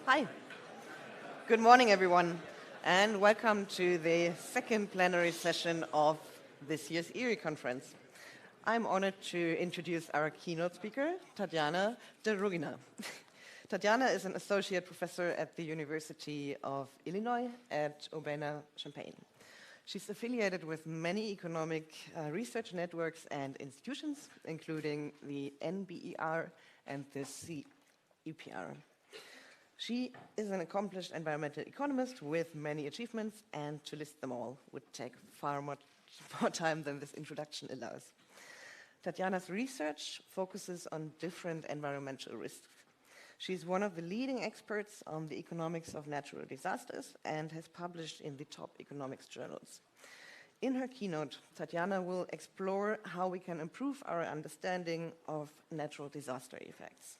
Hi. Good morning, everyone, and welcome to the second plenary session of this year's EAERE conference. I'm honored to introduce our keynote speaker, Tatyana Deryugina. Tatyana is an associate professor at the University of Illinois at Urbana-Champaign. She's affiliated with many economic research networks and institutions, including the NBER and the CEPR. She is an accomplished environmental economist with many achievements, and to list them all would take far more time than this introduction allows. Tatyana's research focuses on different environmental risks. She's one of the leading experts on the economics of natural disasters and has published in the top economics journals. In her keynote, Tatyana will explore how we can improve our understanding of natural disaster effects,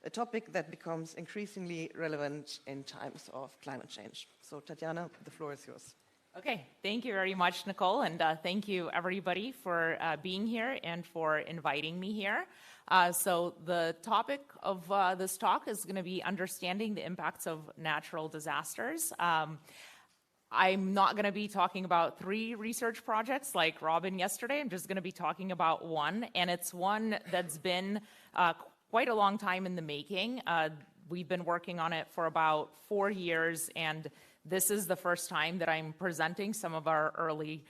a topic that becomes increasingly relevant in times of climate change. So Tatyana, the floor is yours. Okay, thank you very much, Nicole, and thank you everybody for being here and for inviting me here. So the topic of this talk is going to be understanding the impacts of natural disasters. I'm not going to be talking about 3 research projects like Robin yesterday. I'm just going to be talking about one, and it's one that's been quite a long time in the making. We've been working on it for about 4 years, and this is the first time that I'm presenting some of our early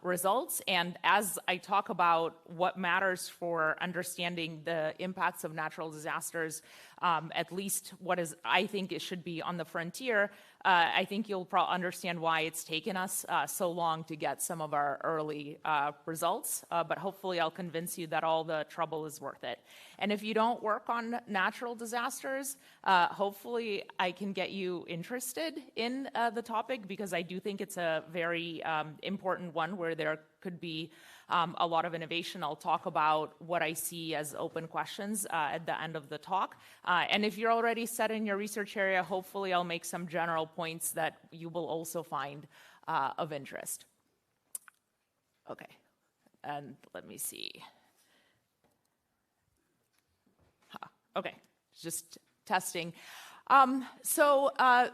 results. And as I talk about what matters for understanding the impacts of natural disasters, at least what is I think it should be on the frontier, I think you'll understand why it's taken us so long to get some of our early results, but hopefully I'll convince you that all the trouble is worth it. And if you don't work on natural disasters, hopefully I can get you interested in the topic, because I do think it's a very important one where there could be a lot of innovation. I'll talk about what I see as open questions at the end of the talk. And if you're already set in your research area, hopefully I'll make some general points that you will also find of interest. Okay, and let me see. Okay, just testing. So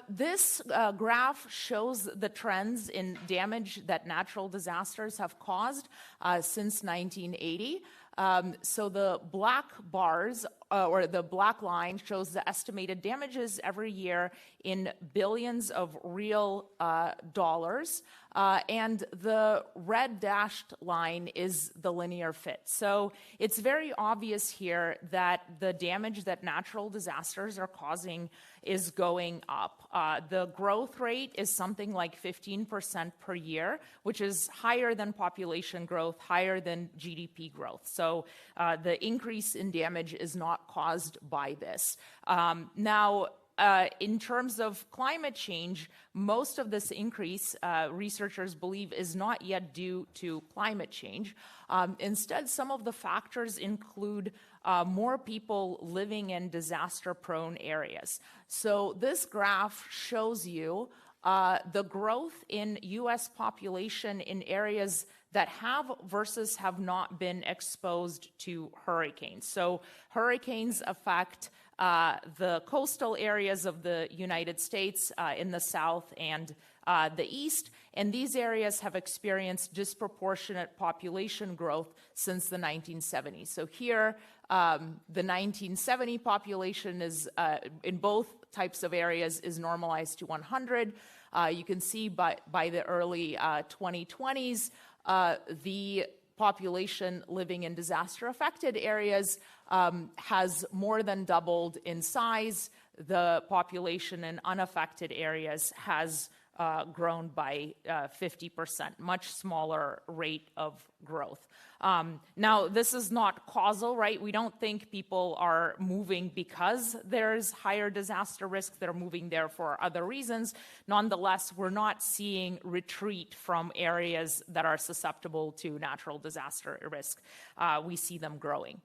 this graph shows the trends in damage that natural disasters have caused since 1980. So the black bars, or the black line, shows the estimated damages every year in billions of real dollars. And the red dashed line is the linear fit. So it's very obvious here that the damage that natural disasters are causing is going up. The growth rate is something like 15% per year, which is higher than population growth, higher than GDP growth. So the increase in damage is not caused by this. Now, in terms of climate change, most of this increase, researchers believe, is not yet due to climate change. Instead, some of the factors include more people living in disaster-prone areas. So this graph shows you the growth in U.S. population in areas that have versus have not been exposed to hurricanes. So hurricanes affect the coastal areas of the United States in the south and the east, and these areas have experienced disproportionate population growth since the 1970s. So here, the 1970 population is, in both types of areas, is normalized to 100. You can see by the early 2020s, the population living in disaster-affected areas has more than doubled in size. The population in unaffected areas has grown by 50%, much smaller rate of growth. Now, this is not causal, right? We don't think people are moving because there's higher disaster risk. They're moving there for other reasons. Nonetheless, we're not seeing retreat from areas that are susceptible to natural disaster risk. We see them growing.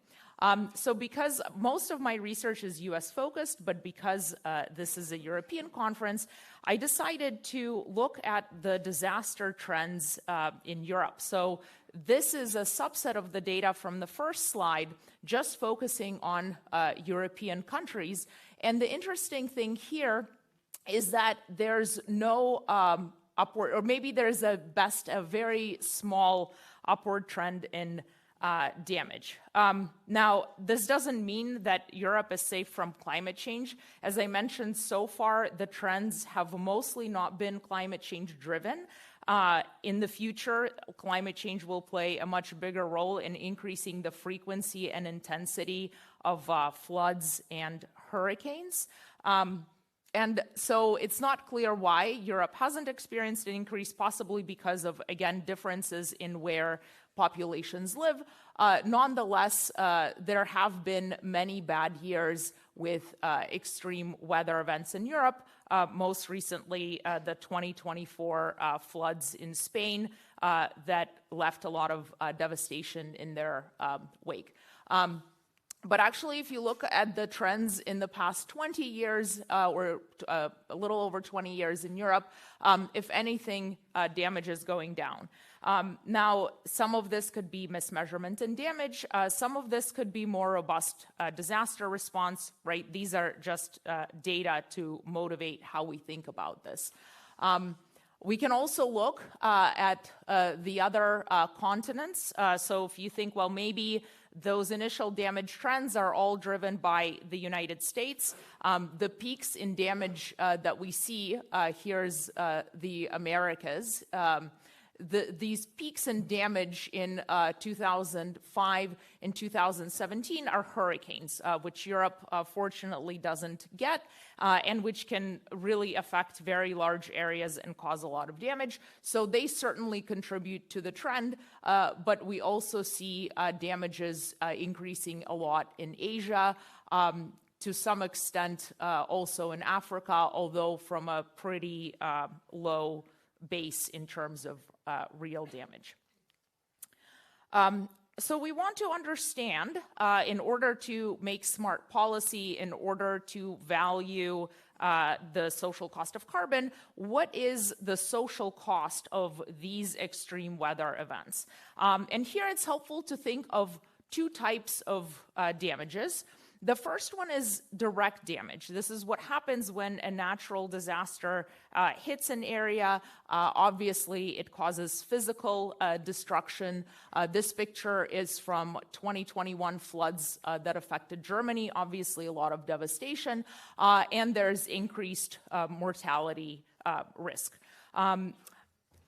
So because most of my research is US focused, but because this is a European conference, I decided to look at the disaster trends in Europe. So This is a subset of the data from the first slide, just focusing on European countries. And the interesting thing here is that there's no upward, or maybe there's a very small upward trend in damage. Now, this doesn't mean that Europe is safe from climate change. As I mentioned, so far, the trends have mostly not been climate change driven. In the future, climate change will play a much bigger role in increasing the frequency and intensity of floods and hurricanes. And so it's not clear why Europe hasn't experienced an increase, possibly because of, again, differences in where populations live. Nonetheless, there have been many bad years with extreme weather events in Europe. Most recently, the 2024 floods in Spain that left a lot of devastation in their wake. But actually, if you look at the trends in the past 20 years, or a little over 20 years in Europe, if anything, damage is going down. Now, some of this could be mismeasurement and damage. Some of this could be more robust disaster response, right? These are just data to motivate how we think about this. We can also look at the other continents. So if you think, well, maybe those initial damage trends are all driven by the United States. The peaks in damage that we see, here's the Americas. These peaks in damage in 2005 and 2017 are hurricanes, which Europe fortunately doesn't get, and which can really affect very large areas and cause a lot of damage. So they certainly contribute to the trend, but we also see damages increasing a lot in Asia, to some extent also in Africa, although from a pretty low base in terms of real damage. So we want to understand, in order to make smart policy, in order to value the social cost of carbon, what is the social cost of these extreme weather events? And here it's helpful to think of two types of damages. The first one is direct damage. This is what happens when a natural disaster hits an area. Obviously, it causes physical destruction. This picture is from 2021 floods that affected Germany. Obviously, a lot of devastation, and there's increased mortality risk.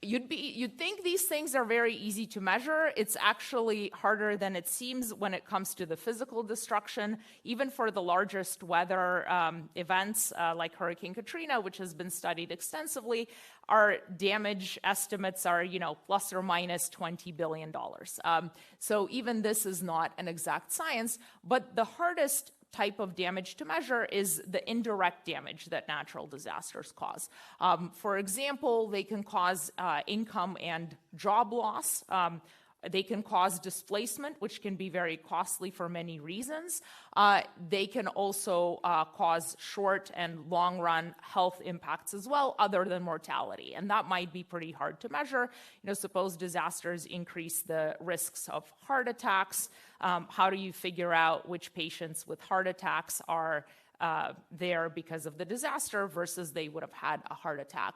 You'd think these things are very easy to measure. It's actually harder than it seems when it comes to the physical destruction. Even for the largest weather events like Hurricane Katrina, which has been studied extensively, our damage estimates are, plus or minus $20 billion. So even this is not an exact science, but the hardest type of damage to measure is the indirect damage that natural disasters cause. For example, they can cause income and job loss. They can cause displacement, which can be very costly for many reasons. They can also cause short and long-run health impacts as well, other than mortality. And that might be pretty hard to measure. Suppose disasters increase the risks of heart attacks. How do you figure out which patients with heart attacks are there because of the disaster versus they would have had a heart attack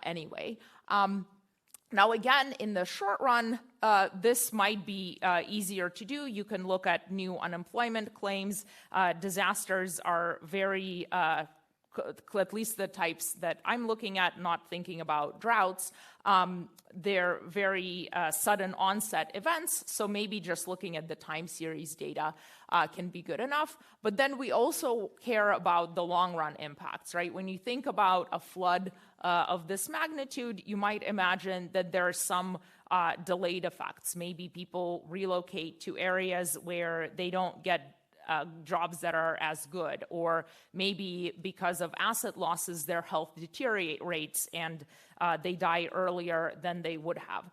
anyway? Now, again, in the short run, this might be easier to do. You can look at new unemployment claims. Disasters are very, at least the types that I'm looking at, not thinking about droughts, they're very sudden onset events. So maybe just looking at the time series data can be good enough. But then we also care about the long run impacts, right? When you think about a flood of this magnitude, you might imagine that there are some delayed effects. Maybe people relocate to areas where they don't get jobs that are as good, or maybe because of asset losses, their health deteriorates and they die earlier than they would have.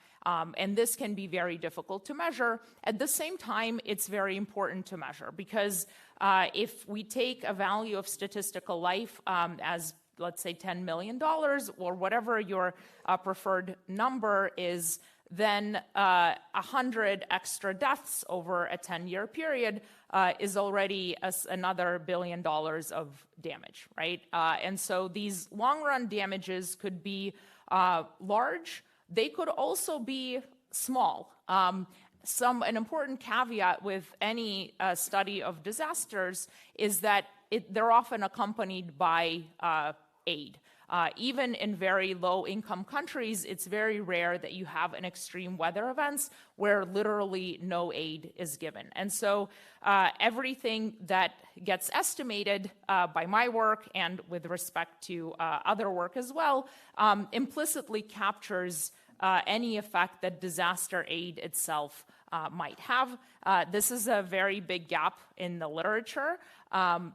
And this can be very difficult to measure. At the same time, it's very important to measure because if we take a value of statistical life as, let's say, $10 million or whatever your preferred number is, then 100 extra deaths over a 10-year period is already another $1 billion of damage, right? And so these long-run damages could be large. They could also be small. An important caveat with any study of disasters is that they're often accompanied by aid. Even in very low-income countries, it's very rare that you have an extreme weather events where literally no aid is given. And so everything that gets estimated by my work and with respect to other work as well implicitly captures any effect that disaster aid itself might have. This is a very big gap in the literature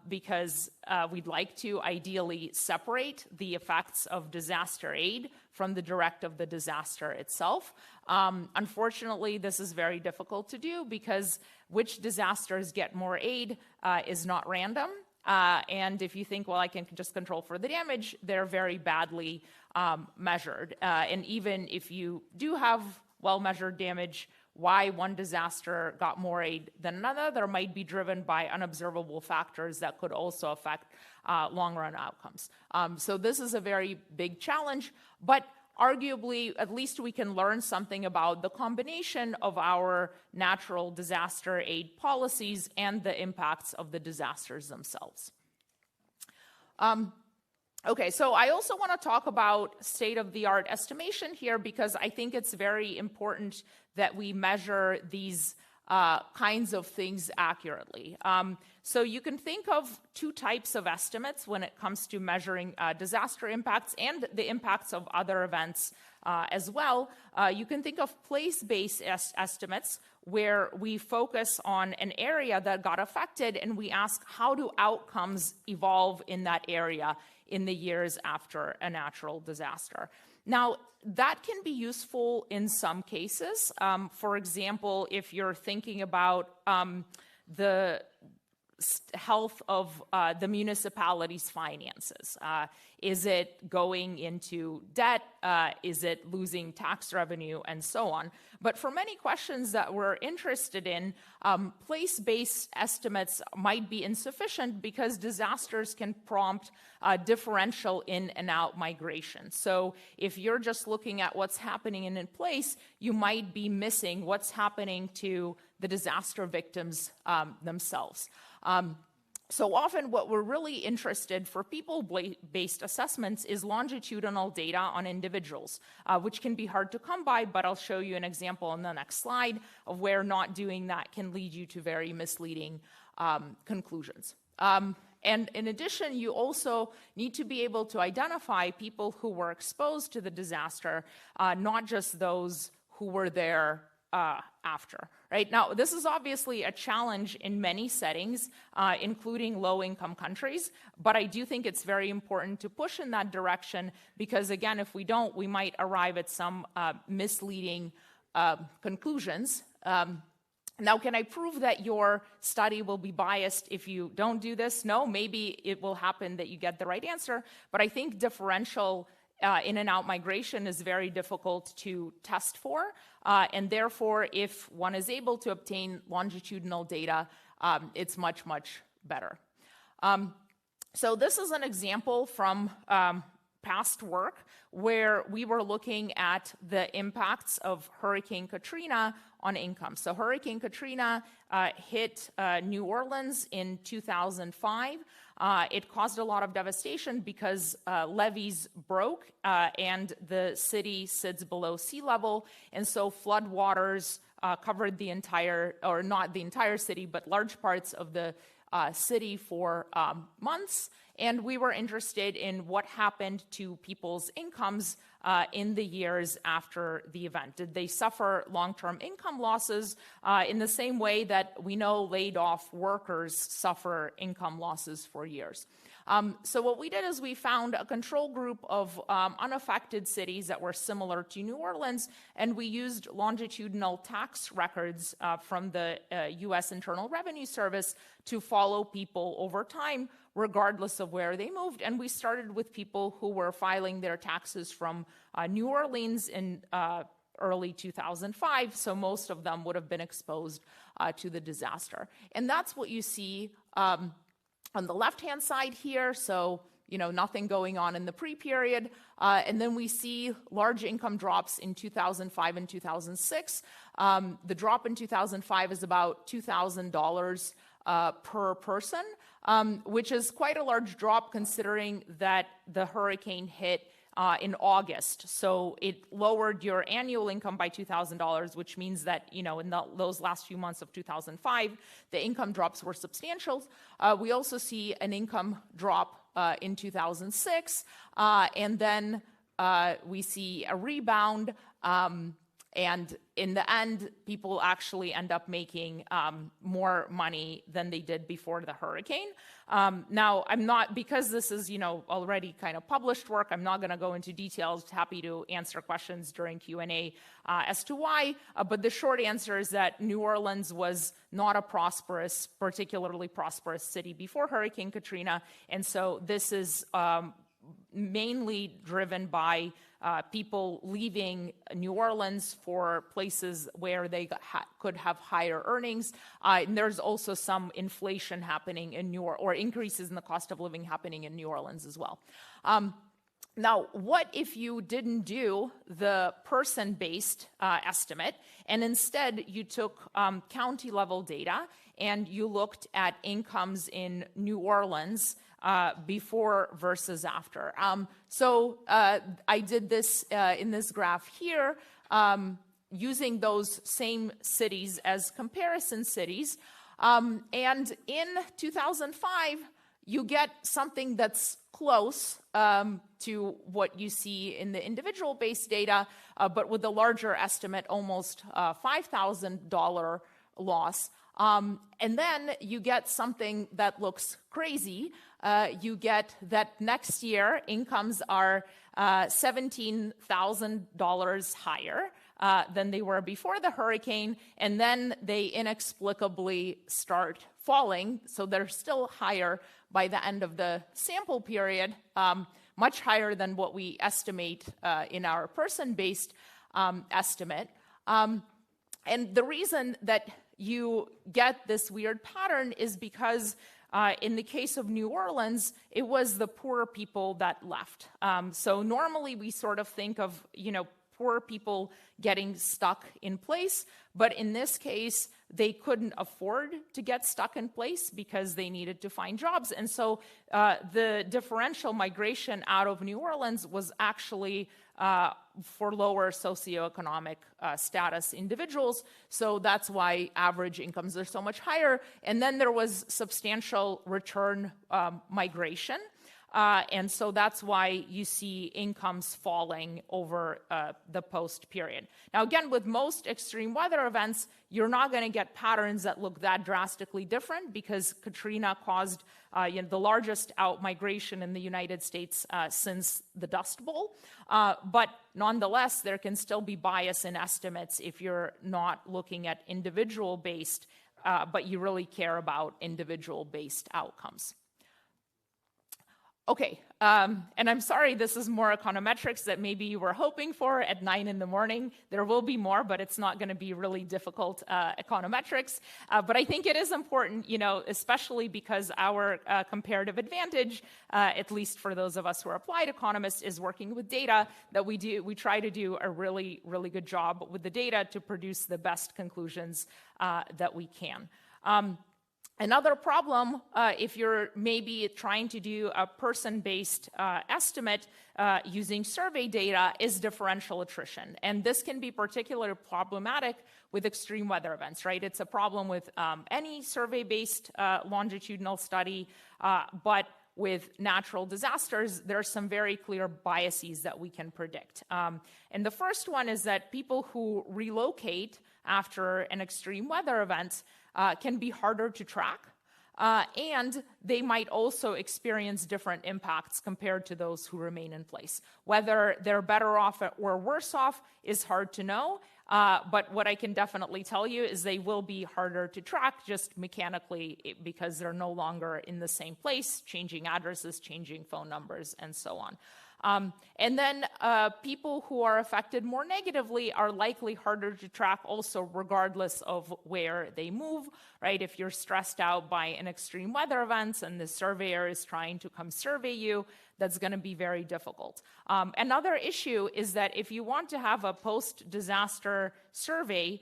because we'd like to ideally separate the effects of disaster aid from the direct of the disaster itself. Unfortunately, this is very difficult to do because which disasters get more aid is not random. And if you think, well, I can just control for the damage, they're very badly measured. And even if you do have well-measured damage, why one disaster got more aid than another might be driven by unobservable factors that could also affect long-run outcomes. So this is a very big challenge, but arguably, at least we can learn something about the combination of our natural disaster aid policies and the impacts of the disasters themselves. Okay, so I also want to talk about state-of-the-art estimation here because I think it's very important that we measure these kinds of things accurately. So you can think of two types of estimates when it comes to measuring disaster impacts and the impacts of other events as well. You can think of place-based estimates where we focus on an area that got affected and we ask how do outcomes evolve in that area in the years after a natural disaster. Now, that can be useful in some cases. For example, if you're thinking about the health of the municipalities' finances. Is it going into debt? Is it losing tax revenue? And so on. But for many questions that we're interested in, place-based estimates might be insufficient because disasters can prompt differential in and out migration. So if you're just looking at what's happening in place, you might be missing what's happening to the disaster victims themselves. So often what we're really interested for people-based assessments is longitudinal data on individuals, which can be hard to come by, but I'll show you an example on the next slide of where not doing that can lead you to very misleading conclusions. And in addition, you also need to be able to identify people who were exposed to the disaster, not just those who were there after, right? Now, this is obviously a challenge in many settings, including low-income countries, but I do think it's very important to push in that direction because, again, if we don't, we might arrive at some misleading conclusions. Now, can I prove that your study will be biased if you don't do this? No, maybe it will happen that you get the right answer, but I think differential in and out migration is very difficult to test for, and therefore, if one is able to obtain longitudinal data, it's much, much better. So this is an example from past work where we were looking at the impacts of Hurricane Katrina on income. So Hurricane Katrina hit New Orleans in 2005. It caused a lot of devastation because levees broke and the city sits below sea level, and so flood waters covered the entire, or not the entire city, but large parts of the city for months. And we were interested in what happened to people's incomes in the years after the event. Did they suffer long-term income losses in the same way that we know laid-off workers suffer income losses for years? So what we did is we found a control group of unaffected cities that were similar to New Orleans, and we used longitudinal tax records from the U.S. Internal Revenue Service to follow people over time, regardless of where they moved. And we started with people who were filing their taxes from New Orleans in early 2005, so most of them would have been exposed to the disaster. And that's what you see on the left-hand side here, so nothing going on in the pre-period, and then we see large income drops in 2005 and 2006. The drop in 2005 is about $2,000 per person, which is quite a large drop considering that the hurricane hit in August. So it lowered your annual income by $2,000, which means that, in those last few months of 2005, the income drops were substantial. We also see an income drop in 2006, and then we see a rebound, and in the end, people actually end up making more money than they did before the hurricane. Now, because this is, already kind of published work, I'm not going to go into details. Happy to answer questions during Q&A as to why, but the short answer is that New Orleans was not a particularly prosperous city before Hurricane Katrina, and so this is mainly driven by people leaving New Orleans for places where they could have higher earnings. And there's also some inflation happening in or increases in the cost of living happening in New Orleans as well. Now, what if you didn't do the person-based estimate, and instead you took county-level data and you looked at incomes in New Orleans before versus after? So I did this in this graph here, using those same cities as comparison cities. And in 2005, you get something that's close to what you see in the individual-based data, but with a larger estimate, almost $5,000 loss. And then you get something that looks crazy. You get that next year incomes are $17,000 higher than they were before the hurricane, and then they inexplicably start falling, so they're still higher by the end of the sample period, much higher than what we estimate in our person-based estimate. And the reason that you get this weird pattern is because in the case of New Orleans, it was the poor people that left. So normally we sort of think of, poor people getting stuck in place, but in this case, they couldn't afford to get stuck in place because they needed to find jobs. And so the differential migration out of New Orleans was actually for lower socioeconomic status individuals. So that's why average incomes are so much higher. And then there was substantial return migration. And so that's why you see incomes falling over the post period. Now, again, with most extreme weather events, you're not going to get patterns that look that drastically different because Katrina caused the largest out-migration in the United States since the Dust Bowl. But nonetheless, there can still be bias in estimates if you're not looking at individual-based, but you really care about individual-based outcomes. Okay, and I'm sorry this is more econometrics that maybe you were hoping for at 9 in the morning. There will be more, but it's not going to be really difficult econometrics. But I think it is important, especially because our comparative advantage, at least for those of us who are applied economists, is working with data, that we try to do a really, really good job with the data to produce the best conclusions that we can. Another problem, if you're maybe trying to do a person-based estimate using survey data, is differential attrition. And this can be particularly problematic with extreme weather events, right? It's a problem with any survey-based longitudinal study, but with natural disasters, there are some very clear biases that we can predict. And the first one is that people who relocate after an extreme weather event can be harder to track, and they might also experience different impacts compared to those who remain in place. Whether they're better off or worse off is hard to know, but what I can definitely tell you is they will be harder to track just mechanically because they're no longer in the same place, changing addresses, changing phone numbers, and so on. And then people who are affected more negatively are likely harder to track also regardless of where they move, right? If you're stressed out by an extreme weather events and the surveyor is trying to come survey you, that's going to be very difficult. Another issue is that if you want to have a post-disaster survey,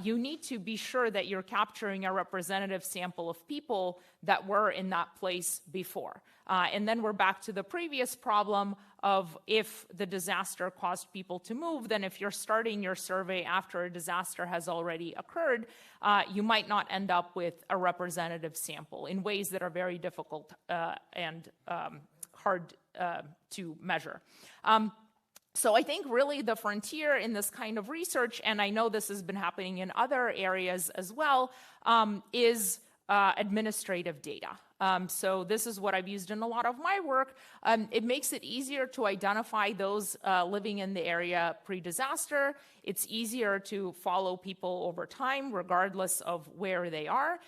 you need to be sure that you're capturing a representative sample of people that were in that place before. And then we're back to the previous problem of if the disaster caused people to move, then if you're starting your survey after a disaster has already occurred, you might not end up with a representative sample in ways that are very difficult and hard to measure. So I think really the frontier in this kind of research, and I know this has been happening in other areas as well, is administrative data. So this is what I've used in a lot of my work. It makes it easier to identify those living in the area pre-disaster. It's easier to follow people over time, regardless of where they are.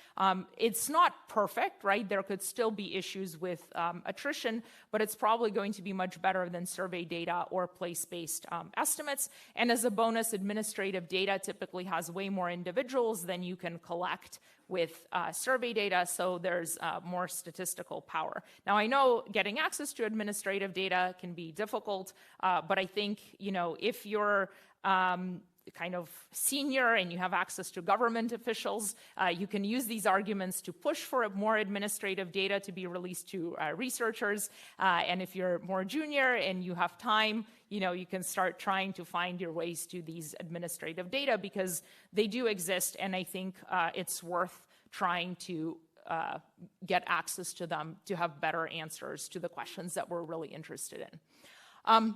It's not perfect, right? There could still be issues with attrition, but it's probably going to be much better than survey data or place-based estimates. And as a bonus, administrative data typically has way more individuals than you can collect with survey data, so there's more statistical power. Now, I know getting access to administrative data can be difficult, but I think, you know, if you're kind of senior and you have access to government officials, you can use these arguments to push for more administrative data to be released to researchers. And if you're more junior and you have time, you know, you can start trying to find your ways to these administrative data because they do exist, and I think it's worth trying to get access to them to have better answers to the questions that we're really interested in.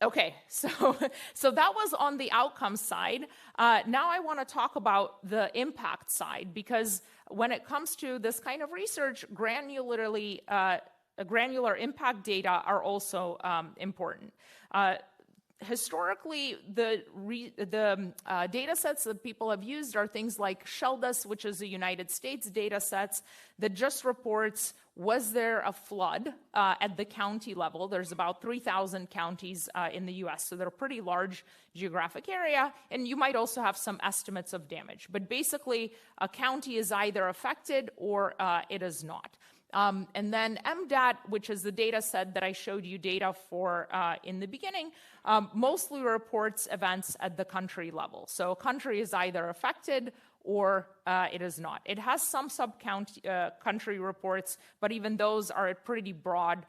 Okay, so that was on the outcome side. Now I want to talk about the impact side, because when it comes to this kind of research, granular impact data are also important. Historically, the data sets that people have used are things like SHELDAS, which is a United States data set that just reports, was there a flood at the county level? There's about 3,000 counties in the US, so they're a pretty large geographic area, and you might also have some estimates of damage. But basically, a county is either affected or it is not. And then MDAT, which is the data set that I showed you data for in the beginning, mostly reports events at the country level. So a country is either affected or it is not. It has some country reports, but even those are at pretty broad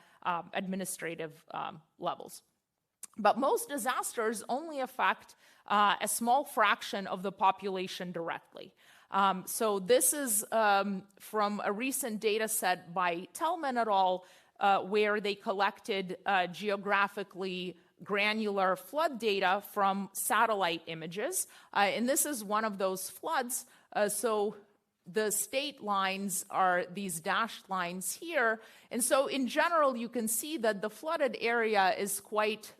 administrative levels. But most disasters only affect a small fraction of the population directly. So this is from a recent data set by Tellman et al., where they collected geographically granular flood data from satellite images. And this is one of those floods. So the state lines are these dashed lines here. And so in general, you can see that the flooded area is quite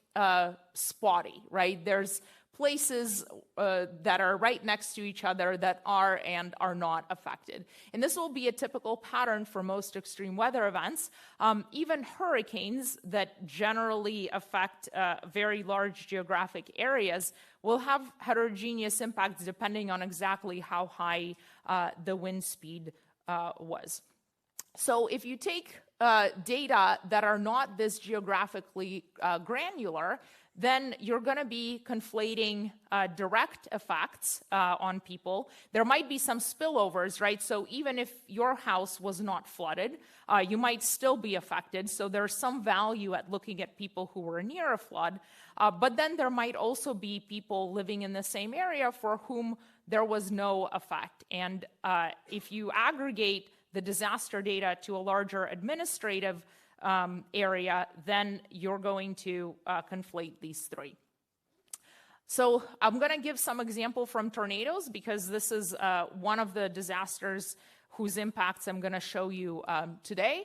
spotty, right? There's places that are right next to each other that are and are not affected. And this will be a typical pattern for most extreme weather events. Even hurricanes that generally affect very large geographic areas will have heterogeneous impacts depending on exactly how high the wind speed was. So if you take data that are not this geographically granular, then you're going to be conflating direct effects on people. There might be some spillovers, right? So even if your house was not flooded, you might still be affected. So there's some value at looking at people who were near a flood. But then there might also be people living in the same area for whom there was no effect. And if you aggregate the disaster data to a larger administrative area, then you're going to conflate these three. So I'm going to give some example from tornadoes because this is one of the disasters whose impacts I'm going to show you today.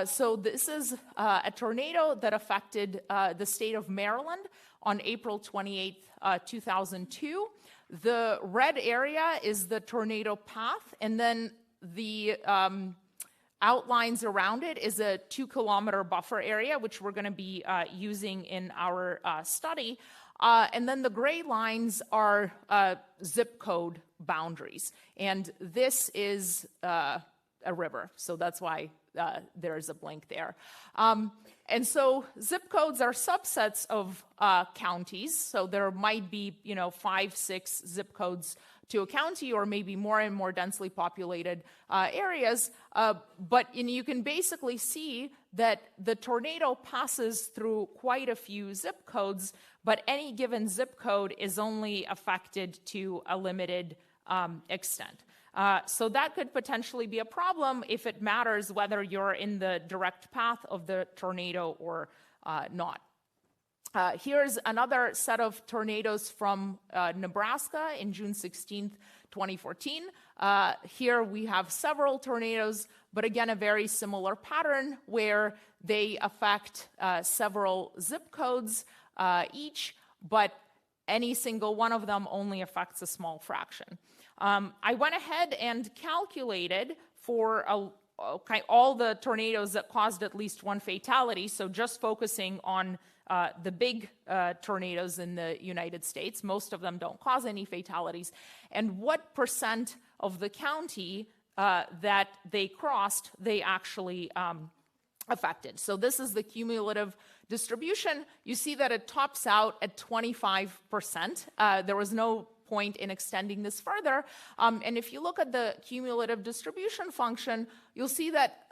So this is a tornado that affected the state of Maryland on April 28th, 2002. The red area is the tornado path, and then the outlines around it is a 2-kilometer buffer area, which we're going to be using in our study. And then the gray lines are zip code boundaries. And this is a river, so that's why there's a blank there. And so zip codes are subsets of counties. So there might be, 5, 6 zip codes to a county, or maybe more and more densely populated areas. But you can basically see that the tornado passes through quite a few zip codes, but any given zip code is only affected to a limited extent. So that could potentially be a problem if it matters whether you're in the direct path of the tornado or not. Here's another set of tornadoes from Nebraska in June 16th, 2014. Here we have several tornadoes, but again, a very similar pattern where they affect several zip codes each, but any single one of them only affects a small fraction. I went ahead and calculated for all the tornadoes that caused at least one fatality, so just focusing on the big tornadoes in the United States. Most of them don't cause any fatalities. And what percent of the county that they crossed, they actually affected. So this is the cumulative distribution. You see that it tops out at 25%. There was no point in extending this further. And if you look at the cumulative distribution function, you'll see that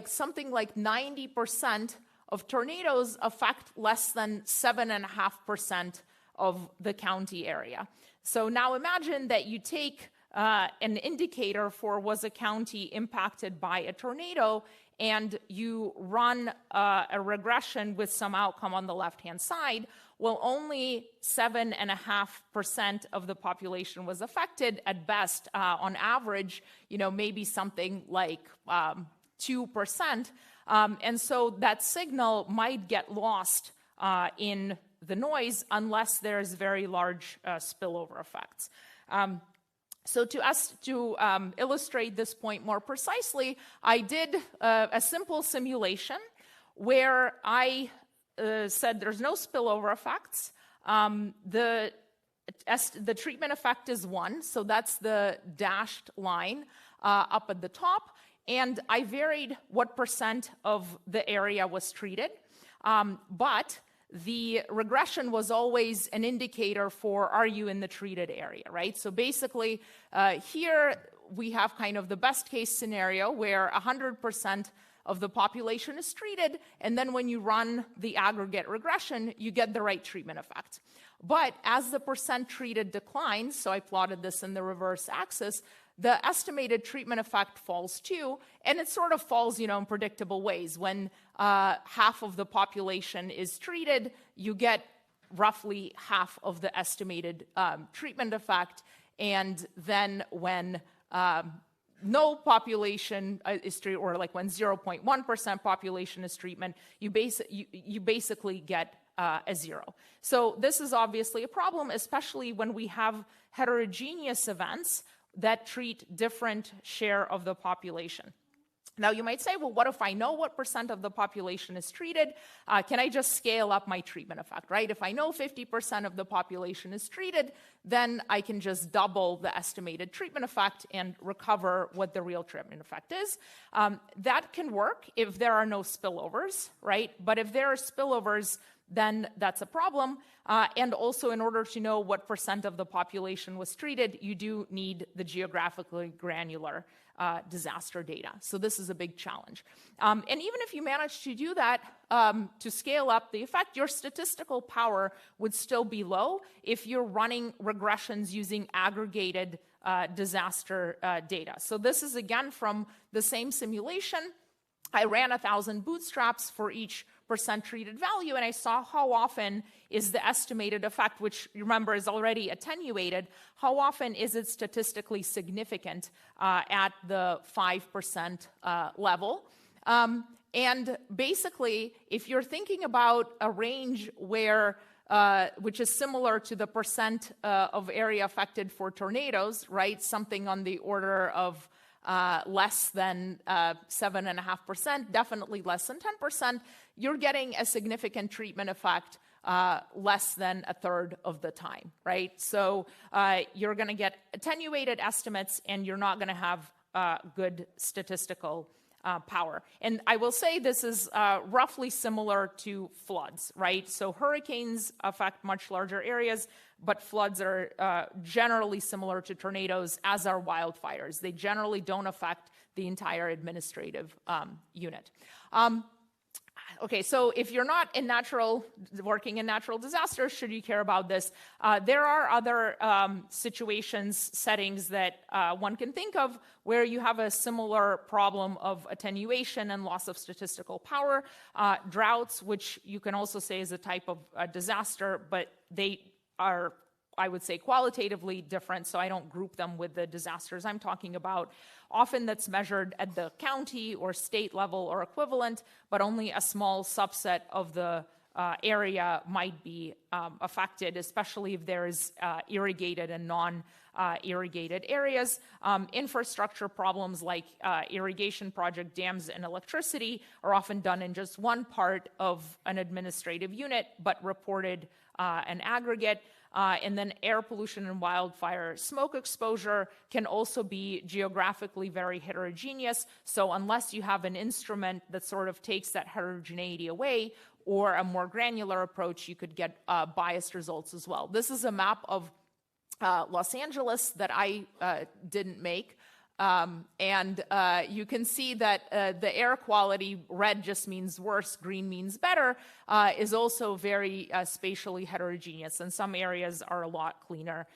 something like 90% of tornadoes affect less than 7.5% of the county area. So now imagine that you take an indicator for was a county impacted by a tornado, and you run a regression with some outcome on the left-hand side. Well, only 7.5% of the population was affected at best. On average, maybe something like 2%. And so that signal might get lost in the noise unless there's very large spillover effects. So to illustrate this point more precisely, I did a simple simulation where I said there's no spillover effects. The treatment effect is 1, so that's the dashed line up at the top. And I varied what percent of the area was treated. But the regression was always an indicator for are you in the treated area, right? So basically, here we have kind of the best case scenario where 100% of the population is treated, and then when you run the aggregate regression, you get the right treatment effect. But as the percent treated declines, so I plotted this in the reverse axis, the estimated treatment effect falls too, and it sort of falls, in predictable ways. When half of the population is treated, you get roughly half of the estimated treatment effect, and then when no population is treated, or like when 0.1% population is treatment, you basically get a 0. So this is obviously a problem, especially when we have heterogeneous events that treat different share of the population. Now you might say, well, what if I know what percent of the population is treated? Can I just scale up my treatment effect, right? If I know 50% of the population is treated, then I can just double the estimated treatment effect and recover what the real treatment effect is. That can work if there are no spillovers, right? But if there are spillovers, then that's a problem. And also, in order to know what percent of the population was treated, you do need the geographically granular disaster data. So this is a big challenge. And even if you manage to do that, to scale up the effect, your statistical power would still be low if you're running regressions using aggregated disaster data. So this is, again, from the same simulation. I ran 1,000 bootstraps for each percent treated value, and I saw how often is the estimated effect, which remember is already attenuated, how often is it statistically significant at the 5% level. And basically, if you're thinking about a range where which is similar to the percent of area affected for tornadoes, right? Something on the order of less than 7.5%, definitely less than 10%, you're getting a significant treatment effect less than a third of the time, right? So you're going to get attenuated estimates, and you're not going to have good statistical power. And I will say this is roughly similar to floods, right? So hurricanes affect much larger areas, but floods are generally similar to tornadoes, as are wildfires. They generally don't affect the entire administrative unit. Okay, so if you're not working in natural disasters, should you care about this? There are other situations, settings that one can think of where you have a similar problem of attenuation and loss of statistical power. Droughts, which you can also say is a type of disaster, but they are, I would say, qualitatively different, so I don't group them with the disasters I'm talking about. Often that's measured at the county or state level or equivalent, but only a small subset of the area might be affected, especially if there's irrigated and non-irrigated areas. Infrastructure problems like irrigation project, dams, and electricity are often done in just one part of an administrative unit, but reported an aggregate. And then air pollution and wildfire smoke exposure can also be geographically very heterogeneous. So unless you have an instrument that sort of takes that heterogeneity away, or a more granular approach, you could get biased results as well. This is a map of Los Angeles that I didn't make. And you can see that the air quality, red just means worse, green means better, is also very spatially heterogeneous. And some areas are a lot cleaner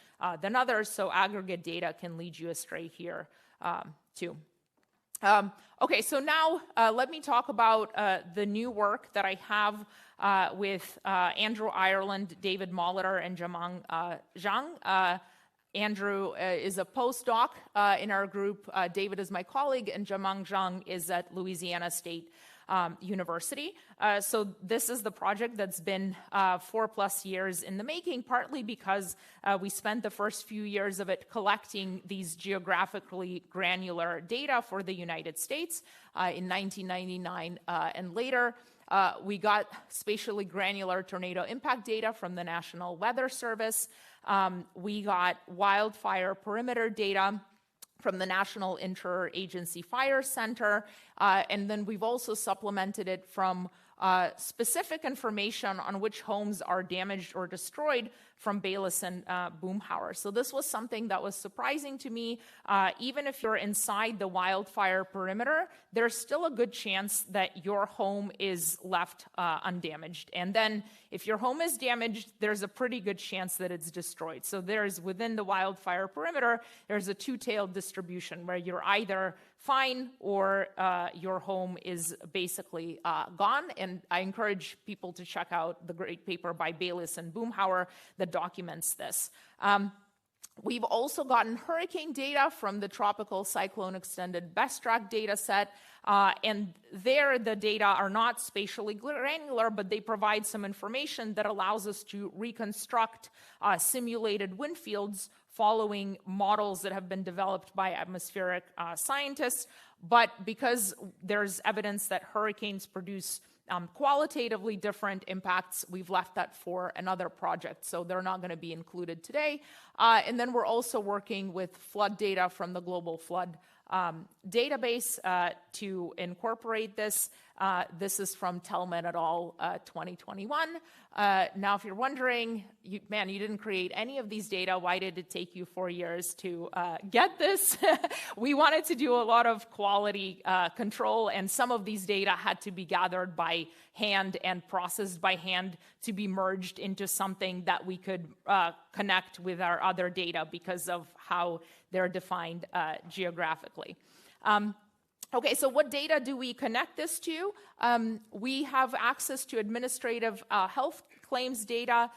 than others, so aggregate data can lead you astray here too. Okay, so now let me talk about the new work that I have with Andrew Ireland, David Molitor, and Jamang Zhang. Andrew is a postdoc in our group. David is my colleague, and Jamang Zhang is at Louisiana State University. So this is the project that's been 4+ years in the making, partly because we spent the first few years of it collecting these geographically granular data for the United States in 1999 and later. We got spatially granular tornado impact data from the National Weather Service. We got wildfire perimeter data from the National Interagency Fire Center, and then we've also supplemented it from specific information on which homes are damaged or destroyed from Bayless and Boomhauer. So this was something that was surprising to me. Even if you're inside the wildfire perimeter, there's still a good chance that your home is left undamaged. And then if your home is damaged, there's a pretty good chance that it's destroyed. So there's, within the wildfire perimeter, there's a two-tailed distribution where you're either fine or your home is basically gone. And I encourage people to check out the great paper by Bayless and Boomhauer that documents this. We've also gotten hurricane data from the Tropical Cyclone Extended Best Track data set, and there the data are not spatially granular, but they provide some information that allows us to reconstruct simulated wind fields following models that have been developed by atmospheric scientists. But because there's evidence that hurricanes produce qualitatively different impacts, we've left that for another project, so they're not going to be included today. And then we're also working with flood data from the Global Flood database to incorporate this. This is from Tellman et al. 2021. Now, if you're wondering, you didn't create any of these data. Why did it take you 4 years to get this? We wanted to do a lot of quality control, and some of these data had to be gathered by hand and processed by hand to be merged into something that we could connect with our other data because of how they're defined geographically. Okay, so what data do we connect this to? We have access to administrative health claims data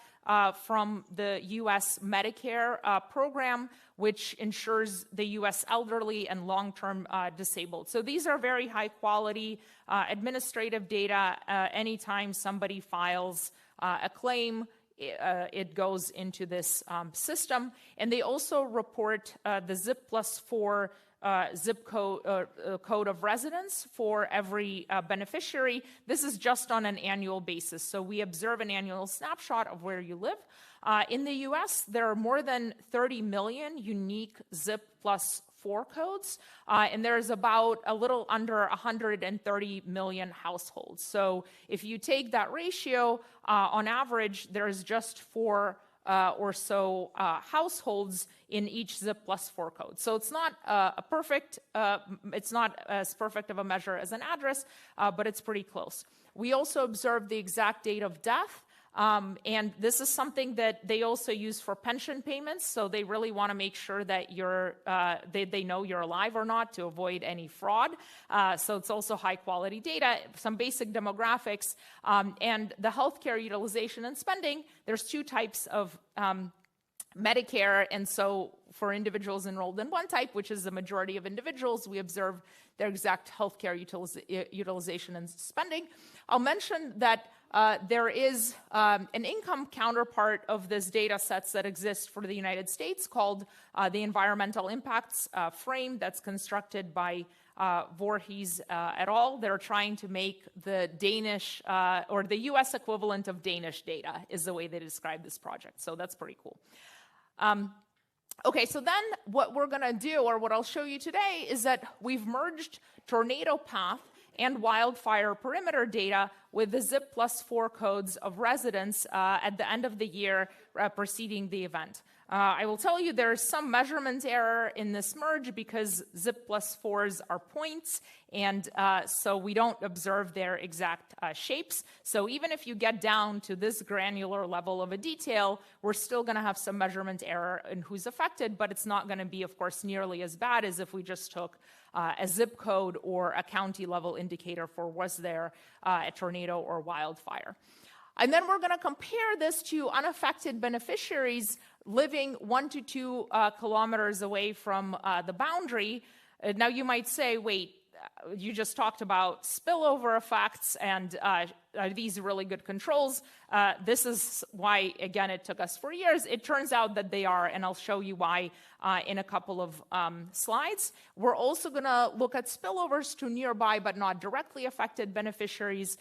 from the U.S. Medicare program, which insures the U.S. elderly and long-term disabled. So these are very high-quality administrative data. Anytime somebody files a claim, it goes into this system. And they also report the ZIP+4 zip code of residence for every beneficiary. This is just on an annual basis. So we observe an annual snapshot of where you live. In the US, there are more than 30 million unique zip plus 4 codes, and there's about a little under 130 million households. So if you take that ratio, on average, there's just 4 or so households in each zip plus 4 code. So it's not it's not as perfect of a measure as an address, but it's pretty close. We also observe the exact date of death. And this is something that they also use for pension payments, so they really want to make sure that they know you're alive or not to avoid any fraud. So it's also high-quality data, some basic demographics, and the healthcare utilization and spending. There's 2 types of Medicare, and so for individuals enrolled in one type, which is the majority of individuals, we observe their exact healthcare utilization and spending. I'll mention that there is an income counterpart of this data sets that exists for the United States called the Environmental Impacts Frame that's constructed by Voorhees et al. They're trying to make the Danish or the US equivalent of Danish data is the way they describe this project. So that's pretty cool. Okay, so then what we're going to do, or what I'll show you today, is that we've merged tornado path and wildfire perimeter data with the zip plus 4 codes of residence at the end of the year preceding the event. I will tell you there's some measurement error in this merge because zip plus 4s are points, and so we don't observe their exact shapes. So even if you get down to this granular level of a detail, we're still going to have some measurement error in who's affected, but it's not going to be, of course, nearly as bad as if we just took a zip code or a county level indicator for was there a tornado or wildfire. And then we're going to compare this to unaffected beneficiaries living 1 to 2 kilometers away from the boundary. Now you might say, wait, you just talked about spillover effects, and are these really good controls? This is why, again, it took us 4 years. It turns out that they are, and I'll show you why in a couple of slides. We're also going to look at spillovers to nearby but not directly affected beneficiaries.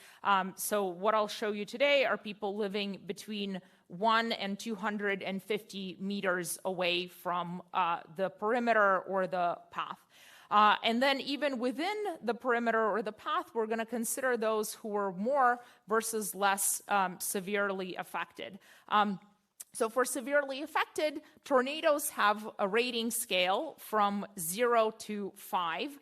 So what I'll show you today are people living between 1 and 250 meters away from the perimeter or the path. And then even within the perimeter or the path, we're going to consider those who were more versus less severely affected. So for severely affected, tornadoes have a rating scale from 0 to 5.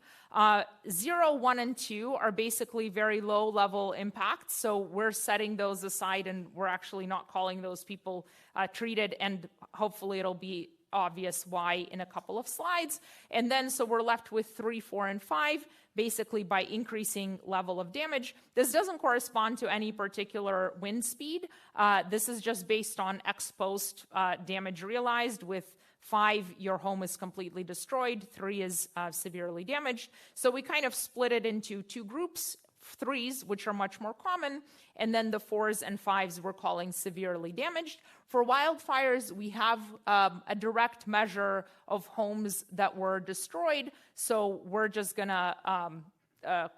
0, 1, and 2 are basically very low level impacts, so we're setting those aside and we're actually not calling those people treated, and hopefully it'll be obvious why in a couple of slides. And then so we're left with 3, 4, and 5, basically by increasing level of damage. This doesn't correspond to any particular wind speed. This is just based on ex post damage realized. With 5, your home is completely destroyed. 3 is severely damaged. So we kind of split it into 2 groups. 3s, which are much more common, and then the 4s and 5s we're calling severely damaged. For wildfires, we have a direct measure of homes that were destroyed, so we're just going to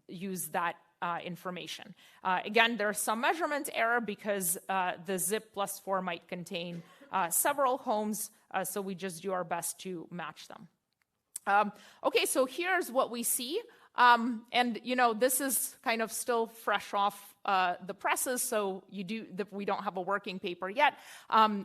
use that information. Again, there's some measurement error because the zip plus 4 might contain several homes, so we just do our best to match them. Okay, so here's what we see. And you know, this is kind of still fresh off the presses, so we don't have a working paper yet.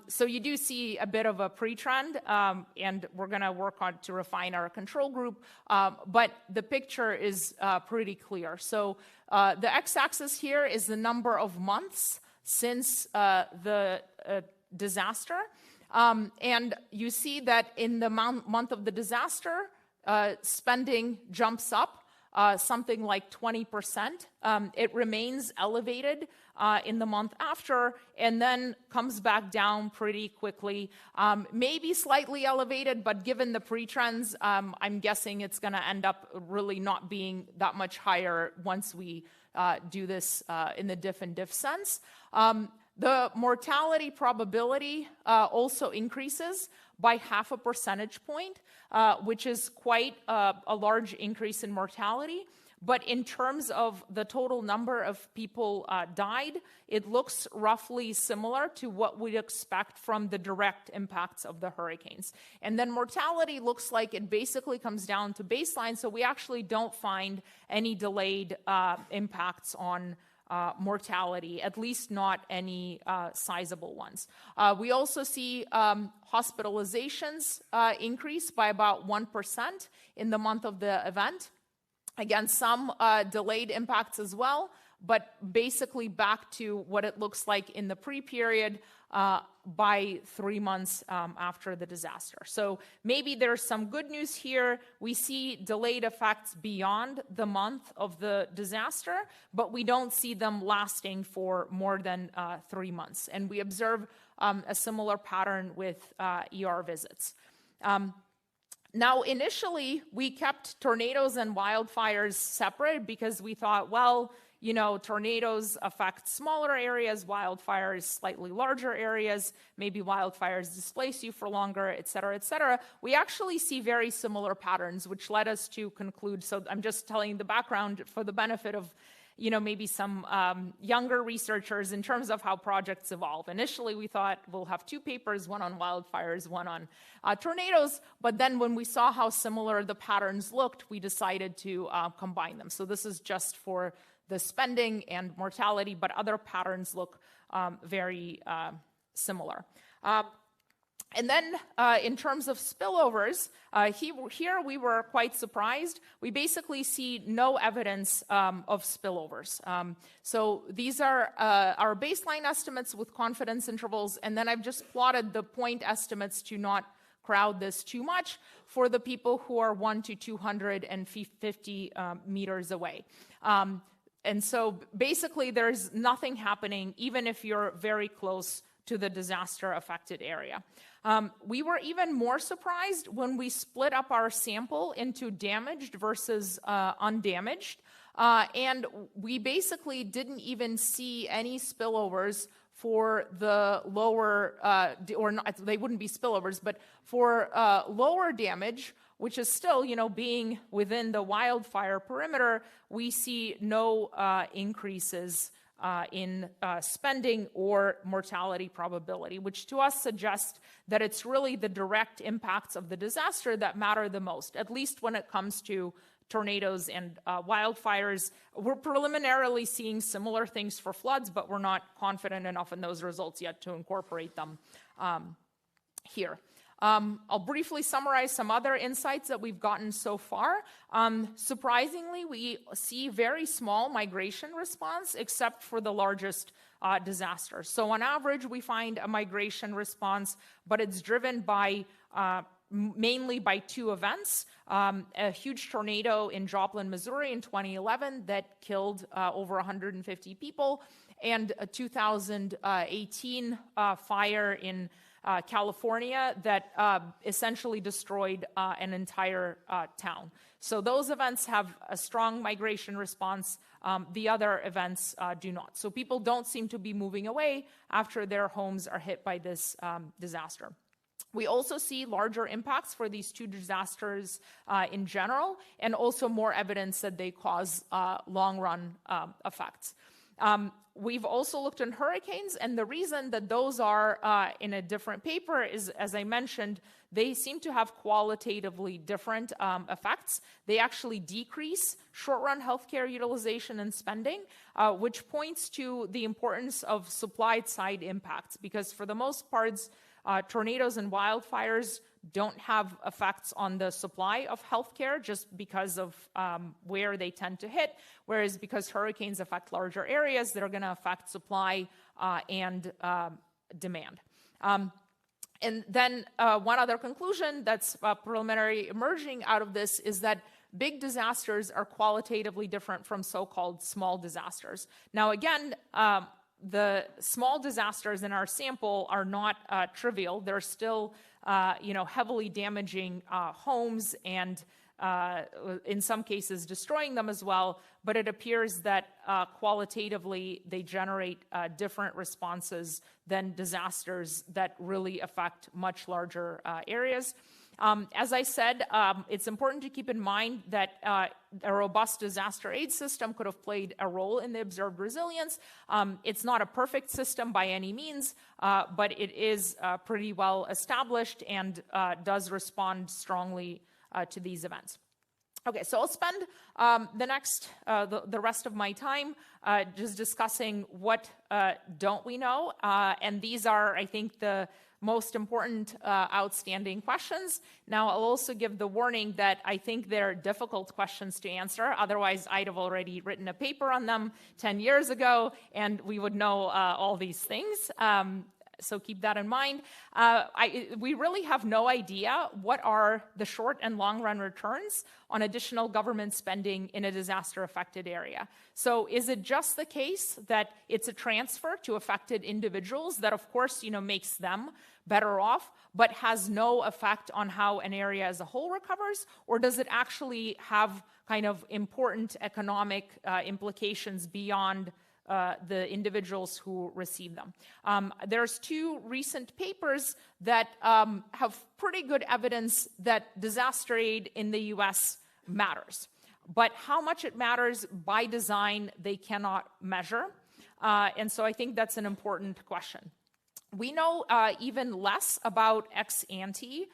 So you do see a bit of a pre-trend, and we're going to work on to refine our control group. But the picture is pretty clear. So the x-axis here is the number of months since the disaster, and you see that in the month of the disaster, spending jumps up. Something like 20%. It remains elevated in the month after, and then comes back down pretty quickly. Maybe slightly elevated, but given the pre-trends, I'm guessing it's going to end up really not being that much higher once we do this in the diff and diff sense. The mortality probability also increases by 0.5 percentage point, which is quite a large increase in mortality. But in terms of the total number of people died, it looks roughly similar to what we'd expect from the direct impacts of the hurricanes. And then mortality looks like it basically comes down to baseline, so we actually don't find any delayed impacts on mortality, at least not any sizable ones. We also see hospitalizations increase by about 1% in the month of the event. Again, some delayed impacts as well, but basically back to what it looks like in the pre-period by 3 months after the disaster. So maybe there's some good news here. We see delayed effects beyond the month of the disaster, but we don't see them lasting for more than 3 months. And we observe a similar pattern with ER visits. Now, initially, we kept tornadoes and wildfires separate because we thought, well, you know, tornadoes affect smaller areas, wildfires slightly larger areas, maybe wildfires displace you for longer, et cetera, et cetera. We actually see very similar patterns, which led us to conclude, so I'm just telling the background for the benefit of, you know, maybe some younger researchers in terms of how projects evolve. Initially, we thought we'll have 2 papers, one on wildfires, one on tornadoes, but then when we saw how similar the patterns looked, we decided to combine them. So this is just for the spending and mortality, but other patterns look very similar. And then in terms of spillovers, here we were quite surprised. We basically see no evidence of spillovers. So these are our baseline estimates with confidence intervals, and then I've just plotted the point estimates to not crowd this too much for the people who are 1 to 250 meters away. And so basically there's nothing happening even if you're very close to the disaster-affected area. We were even more surprised when we split up our sample into damaged versus undamaged, and we basically didn't even see any spillovers for the lower, or not, they wouldn't be spillovers, but for lower damage, which is still, you know, being within the wildfire perimeter, we see no increases in spending or mortality probability, which to us suggests that it's really the direct impacts of the disaster that matter the most, at least when it comes to tornadoes and wildfires. We're preliminarily seeing similar things for floods, but we're not confident enough in those results yet to incorporate them here. I'll briefly summarize some other insights that we've gotten so far. Surprisingly, we see very small migration response except for the largest disasters. So on average, we find a migration response, but it's driven by mainly by 2 events. A huge tornado in Joplin, Missouri in 2011 that killed over 150 people, and a 2018 fire in California that essentially destroyed an entire town. So those events have a strong migration response. The other events do not. So people don't seem to be moving away after their homes are hit by this disaster. We also see larger impacts for these 2 disasters in general, and also more evidence that they cause long-run effects. We've also looked at hurricanes, and the reason that those are in a different paper is, as I mentioned, they seem to have qualitatively different effects. They actually decrease short-run healthcare utilization and spending, which points to the importance of supply-side impacts, because for the most parts, tornadoes and wildfires don't have effects on the supply of healthcare just because of where they tend to hit, whereas because hurricanes affect larger areas, they're going to affect supply and demand. And then one other conclusion that's preliminary emerging out of this is that big disasters are qualitatively different from so-called small disasters. Now, again, the small disasters in our sample are not trivial. They're still, heavily damaging homes and in some cases destroying them as well, but it appears that qualitatively they generate different responses than disasters that really affect much larger areas. As I said, it's important to keep in mind that a robust disaster aid system could have played a role in the observed resilience. It's not a perfect system by any means, but it is pretty well established and does respond strongly to these events. Okay, so I'll spend the rest of my time just discussing what don't we know, and these are, I think, the most important outstanding questions. Now, I'll also give the warning that I think they're difficult questions to answer. Otherwise, I'd have already written a paper on them 10 years ago, and we would know all these things. So keep that in mind. We really have no idea what are the short and long run returns on additional government spending in a disaster affected area. So is it just the case that it's a transfer to affected individuals that of course, makes them better off, but has no effect on how an area as a whole recovers? Or does it actually have kind of important economic implications beyond the individuals who receive them? There's two recent papers that have pretty good evidence that disaster aid in the US matters. But how much it matters by design, they cannot measure. And so I think that's an important question. We know even less about ex-ante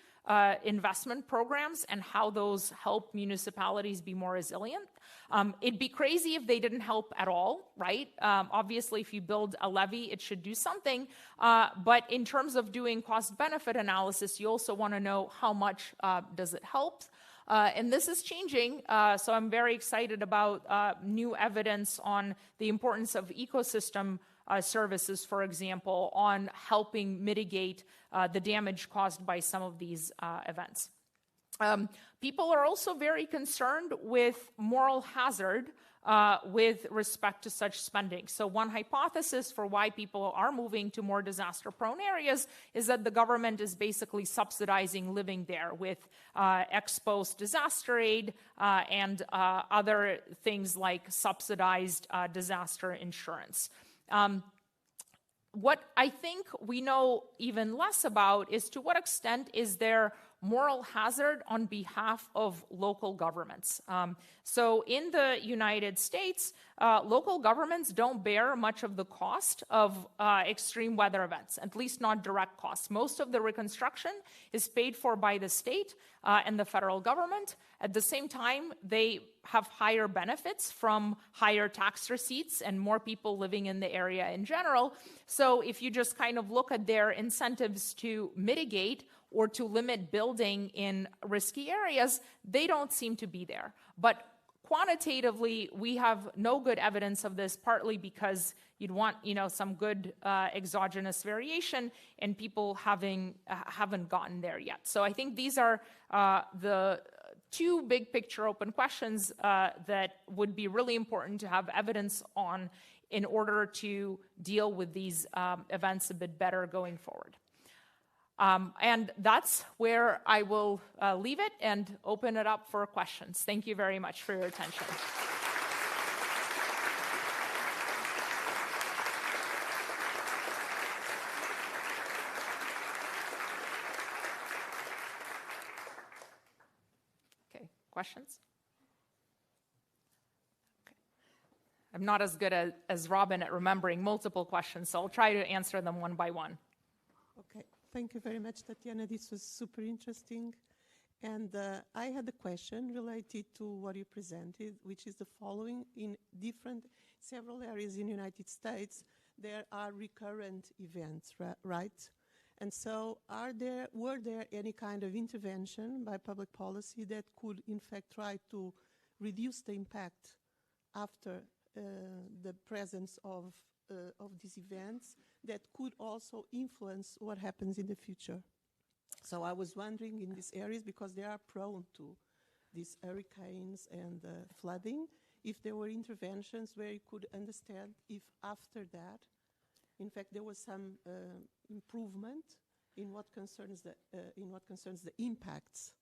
investment programs and how those help municipalities be more resilient. It'd be crazy if they didn't help at all, right? Obviously, if you build a levee, it should do something. But in terms of doing cost-benefit analysis, you also want to know how much does it help. And this is changing, so I'm very excited about new evidence on the importance of ecosystem services, for example, on helping mitigate the damage caused by some of these events. People are also very concerned with moral hazard with respect to such spending. So one hypothesis for why people are moving to more disaster-prone areas is that the government is basically subsidizing living there with ex-post disaster aid and other things like subsidized disaster insurance. What I think we know even less about is to what extent is there moral hazard on behalf of local governments. So in the United States, local governments don't bear much of the cost of extreme weather events, at least not direct costs. Most of the reconstruction is paid for by the state and the federal government. At the same time, they have higher benefits from higher tax receipts and more people living in the area in general. So if you just kind of look at their incentives to mitigate or to limit building in risky areas, they don't seem to be there. But quantitatively, we have no good evidence of this, partly because you'd want, some good exogenous variation, and people haven't gotten there yet. So I think these are the two big picture open questions that would be really important to have evidence on in order to deal with these events a bit better going forward. And that's where I will leave it and open it up for questions. Thank you very much for your attention. Okay, questions? Okay. I'm not as good as Robin at remembering multiple questions, so I'll try to answer them one by one. Okay. Thank you very much, Tatyana. This was super interesting. And I had a question related to what you presented, which is the following. In several areas in the United States, there are recurrent events, right? And so were there any kind of intervention by public policy that could, in fact, try to reduce the impact after the presence of these events that could also influence what happens in the future? So I was wondering in these areas, because they are prone to these hurricanes and flooding, if there were interventions where you could understand if after that, in fact, there was some improvement in what concerns the impacts.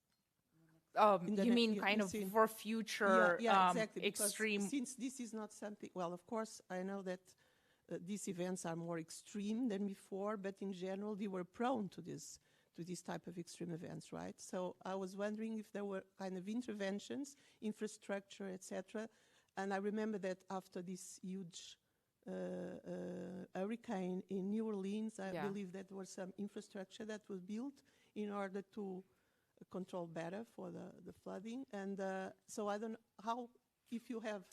You mean kind of for future exactly, extreme? Since this is not something, well, of course, I know that these events are more extreme than before, but in general, we were prone to this type of extreme events, right? So I was wondering if there were kind of interventions, infrastructure, etc. And I remember that after this huge hurricane in New Orleans, I believe that there was some infrastructure that was built in order to control better for the flooding. And so I don't know how, if you have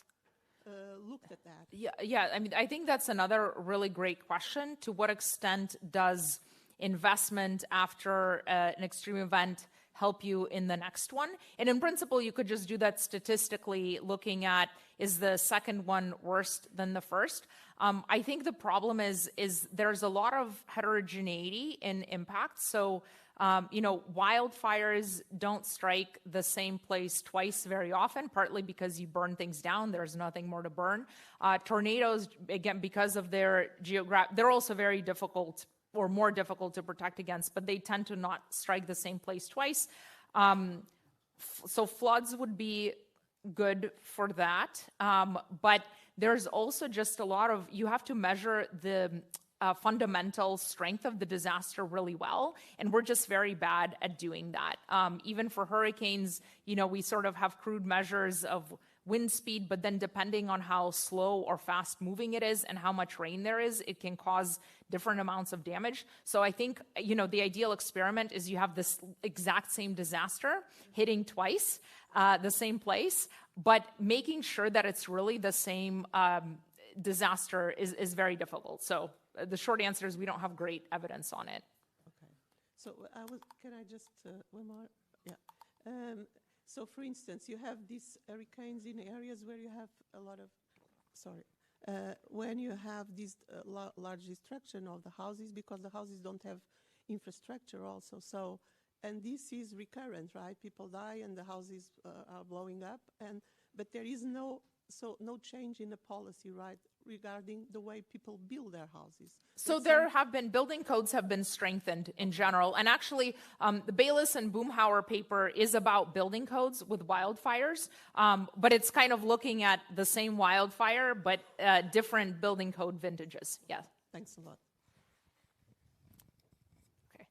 looked at that. Yeah, I mean, I think that's another really great question. To what extent does investment after an extreme event help you in the next one? And in principle, you could just do that statistically, looking at, is the second one worse than the first? I think the problem is there's a lot of heterogeneity in impact. So, wildfires don't strike the same place twice very often, partly because you burn things down. There's nothing more to burn. Tornadoes, again, because of their they're also very difficult or more difficult to protect against, but they tend to not strike the same place twice. So floods would be good for that. But there's also just a lot of, you have to measure the fundamental strength of the disaster really well, and we're just very bad at doing that. Even for hurricanes, we sort of have crude measures of wind speed, but then depending on how slow or fast moving it is and how much rain there is, it can cause different amounts of damage. So I think, the ideal experiment is you have this exact same disaster hitting twice the same place, but making sure that it's really the same disaster is very difficult. So the short answer is we don't have great evidence on it. Okay. So can I just, one more? Yeah. So for instance, you have these hurricanes in areas where you have a lot of, when you have this large destruction of the houses, because the houses don't have infrastructure also. So, and this is recurrent, right? People die and the houses are blowing up, but there is no change in the policy, right, regarding the way people build their houses. So there have been, building codes have been strengthened in general. And actually, the Bayliss and Boomhauer paper is about building codes with wildfires, but it's kind of looking at the same wildfire, but different building code vintages. Yeah. Thanks a lot. Okay.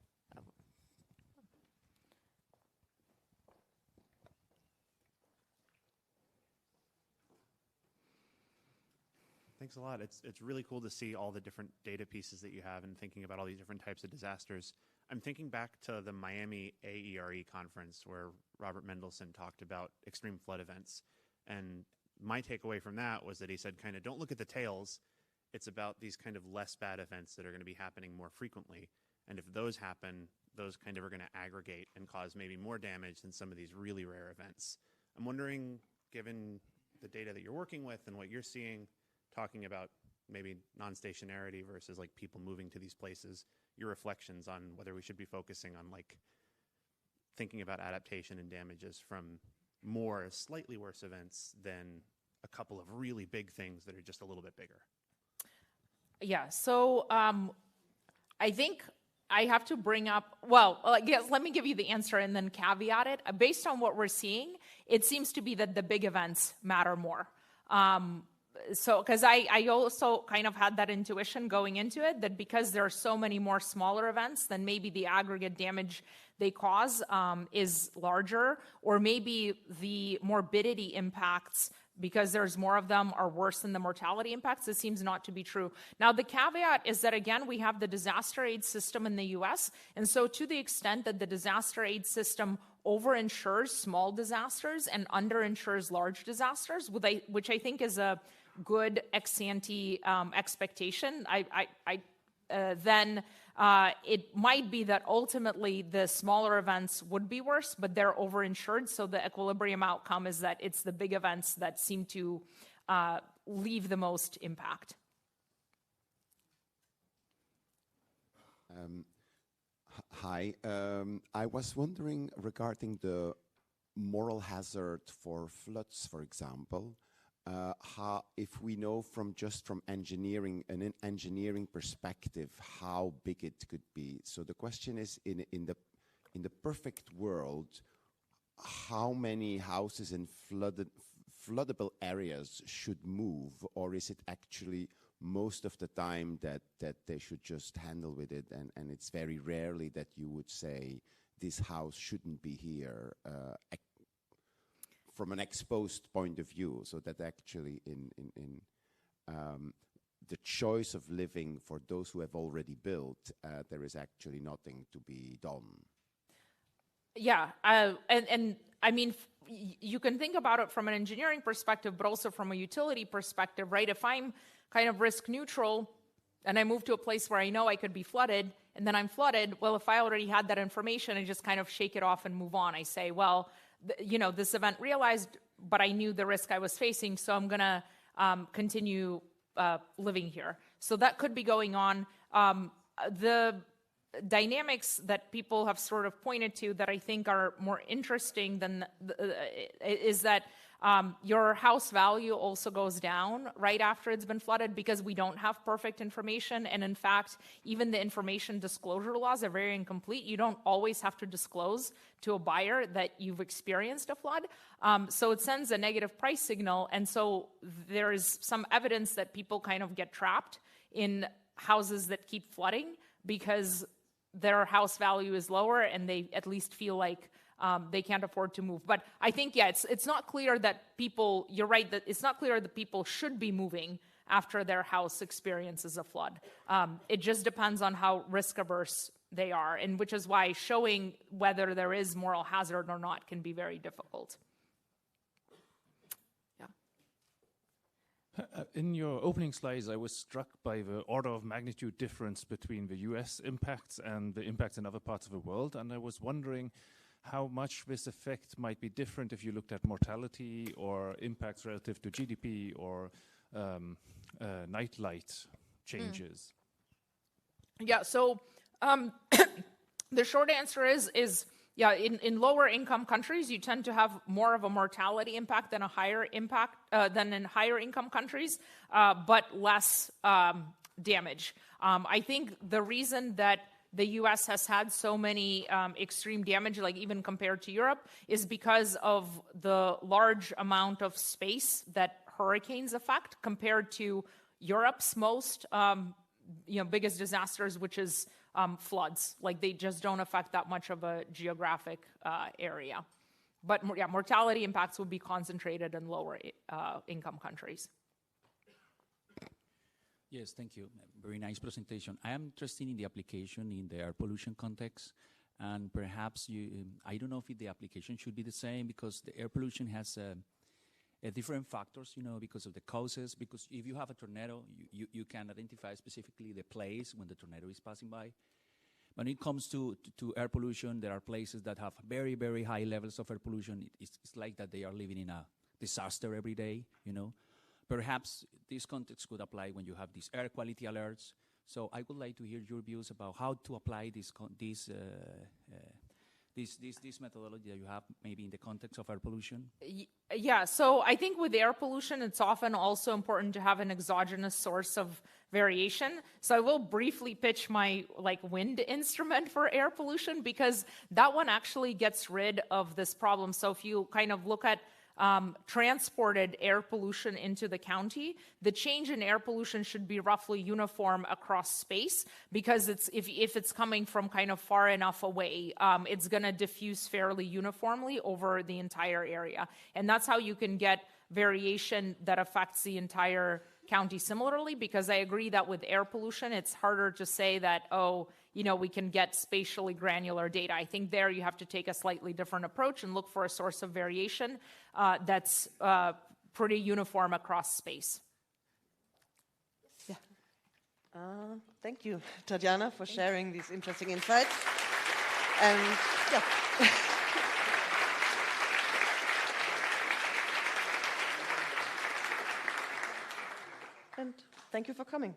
Thanks a lot. It's really cool to see all the different data pieces that you have and thinking about all these different types of disasters. I'm thinking back to the Miami EAERE conference where Robert Mendelsohn talked about extreme flood events. And my takeaway from that was that he said, kind of, don't look at the tails. It's about these kind of less bad events that are going to be happening more frequently. And if those happen, those kind of are going to aggregate and cause maybe more damage than some of these really rare events. I'm wondering, given the data that you're working with and what you're seeing, talking about maybe non-stationarity versus like people moving to these places, your reflections on whether we should be focusing on like thinking about adaptation and damages from more slightly worse events than a couple of really big things that are just a little bit bigger. Yeah, so I think I have to bring up, well, I guess let me give you the answer and then caveat it. Based on what we're seeing, it seems to be that the big events matter more. So, because I also kind of had that intuition going into it, that because there are so many more smaller events, then maybe the aggregate damage they cause is larger, or maybe the morbidity impacts, because there's more of them, are worse than the mortality impacts. This seems not to be true. Now, the caveat is that, again, we have the disaster aid system in the US, and so to the extent that the disaster aid system overinsures small disasters and underinsures large disasters, which I think is a good ex-ante expectation, then it might be that ultimately the smaller events would be worse, but they're overinsured, so the equilibrium outcome is that it's the big events that seem to leave the most impact. Hi, I was wondering regarding the moral hazard for floods, for example, how, if we know from engineering, an engineering perspective, how big it could be. So the question is, in the perfect world, how many houses in floodable areas should move, or is it actually most of the time that they should just handle with it, and it's very rarely that you would say this house shouldn't be here from an exposed point of view, so that actually in the choice of living for those who have already built, there is actually nothing to be done. Yeah, and I mean, you can think about it from an engineering perspective, but also from a utility perspective, right? If I'm kind of risk neutral and I move to a place where I know I could be flooded, and then I'm flooded, well, if I already had that information, I just kind of shake it off and move on. I say, well, you know, this event realized, but I knew the risk I was facing, so I'm going to continue living here. So that could be going on. The dynamics that people have sort of pointed to that I think are more interesting than is that your house value also goes down right after it's been flooded because we don't have perfect information. And in fact, even the information disclosure laws are very incomplete. You don't always have to disclose to a buyer that you've experienced a flood. So it sends a negative price signal. And so there is some evidence that people kind of get trapped in houses that keep flooding because their house value is lower and they at least feel like they can't afford to move. But I think, yeah, it's not clear that people, you're right, that it's not clear that people should be moving after their house experiences a flood. It just depends on how risk averse they are, and which is why showing whether there is moral hazard or not can be very difficult. In your opening slides, I was struck by the order of magnitude difference between the US impacts and the impacts in other parts of the world. And I was wondering how much this effect might be different if you looked at mortality or impacts relative to GDP or nightlight changes. Yeah, so the short answer is yeah, in lower income countries, you tend to have more of a mortality impact than a higher impact than in higher income countries, but less damage. I think the reason that the US has had so many extreme damage, like even compared to Europe, is because of the large amount of space that hurricanes affect compared to Europe's most biggest disasters, which is floods. Like they just don't affect that much of a geographic area. But yeah, mortality impacts would be concentrated in lower income countries. Yes, thank you. Very nice presentation. I am interested in the application in the air pollution context. And perhaps I don't know if the application should be the same because the air pollution has different factors, because of the causes. Because if you have a tornado, you can identify specifically the place when the tornado is passing by. When it comes to air pollution, there are places that have very, very high levels of air pollution. It's like that they are living in a disaster every day, Perhaps this context could apply when you have these air quality alerts. So I would like to hear your views about how to apply this methodology that you have maybe in the context of air pollution. Yeah, so I think with air pollution, it's often also important to have an exogenous source of variation. So I will briefly pitch my wind instrument for air pollution because that one actually gets rid of this problem. So if you kind of look at transported air pollution into the county, the change in air pollution should be roughly uniform across space because if it's coming from kind of far enough away, it's going to diffuse fairly uniformly over the entire area. And that's how you can get variation that affects the entire county similarly, because I agree that with air pollution, it's harder to say that, we can get spatially granular data. I think there you have to take a slightly different approach and look for a source of variation that's pretty uniform across space. Yeah. Thank you, Tatyana, for sharing these interesting insights. And yeah. And thank you for coming.